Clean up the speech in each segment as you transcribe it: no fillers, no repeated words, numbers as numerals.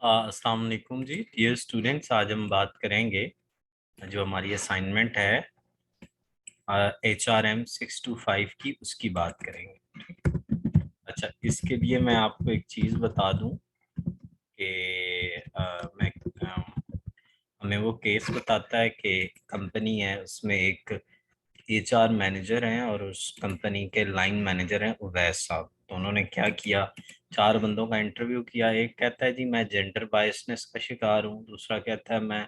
अस्सलाम वालेकुम जी dear students. आज हम बात करेंगे जो हमारी असाइनमेंट है HRM 625 की, उसकी बात करेंगे। अच्छा, इसके लिए मैं आपको एक चीज़ बता दूं कि मैं हमें वो केस बताता है कि कंपनी है, उसमें एक HR मैनेजर हैं और उस कंपनी के लाइन मैनेजर हैं उवैस साहब। तो उन्होंने क्या किया, चार बंदों का इंटरव्यू किया। एक कहता है जी मैं जेंडर बायसनेस का शिकार हूँ, दूसरा कहता है मैं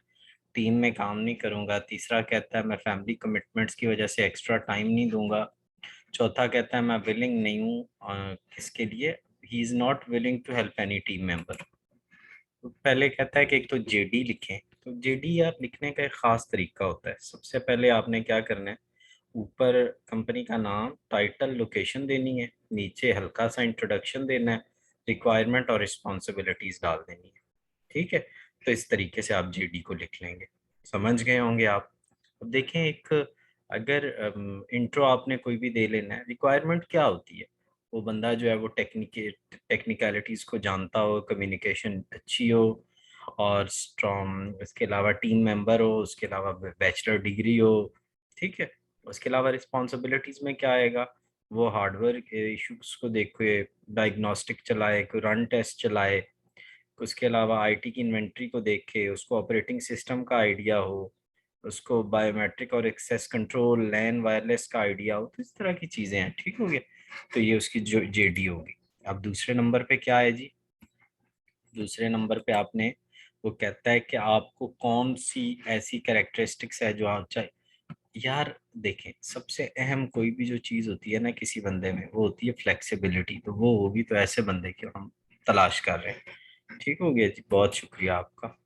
टीम में काम नहीं करूंगा, तीसरा कहता है मैं फैमिली कमिटमेंट्स की वजह से एक्स्ट्रा टाइम नहीं दूंगा, चौथा कहता है मैं विलिंग नहीं हूँ किसके लिए, he is not willing to help any team member. तो पहले कहता है कि एक तो जेडी लिखें। तो जेडी यार लिखने का एक खास तरीका होता है। सबसे पहले आपने क्या करना है, ऊपर कंपनी का नाम, टाइटल, लोकेशन देनी है, नीचे हल्का सा इंट्रोडक्शन देना है, रिक्वायरमेंट और रिस्पॉन्सिबिलिटीज डाल देनी है। ठीक है, तो इस तरीके से आप जेडी को लिख लेंगे। समझ गए होंगे आप। अब देखें, एक अगर इंट्रो आपने कोई भी दे लेना है, रिक्वायरमेंट क्या होती है, वो बंदा जो है वो टेक्निकलिटीज को जानता हो, कम्युनिकेशन अच्छी हो और स्ट्रॉन्ग, इसके अलावा टीम मेंबर हो, उसके अलावा बैचलर डिग्री हो। ठीक है, उसके अलावा रिस्पॉन्सिबिलिटीज में क्या आएगा, वो हार्डवेयर के इश्यूज को देखे, डायग्नोस्टिक चलाए, कोई रन टेस्ट चलाए, उसके अलावा आईटी की इन्वेंट्री को देखे, उसको ऑपरेटिंग सिस्टम का आइडिया हो, उसको बायोमेट्रिक और एक्सेस कंट्रोल, लैन वायरलेस का आइडिया हो। तो इस तरह की चीजें हैं। ठीक हो गया, तो ये उसकी जो जेडी होगी। अब दूसरे नंबर पे क्या है जी, दूसरे नंबर पे आपने, वो कहता है कि आपको कौन सी ऐसी कैरेक्टरिस्टिक्स है जो आप चाहे। यार देखें, सबसे अहम कोई भी जो चीज होती है ना किसी बंदे में, वो होती है फ्लेक्सिबिलिटी। तो वो होगी तो ऐसे बंदे की हम तलाश कर रहे हैं। ठीक हो गया जी, बहुत शुक्रिया आपका।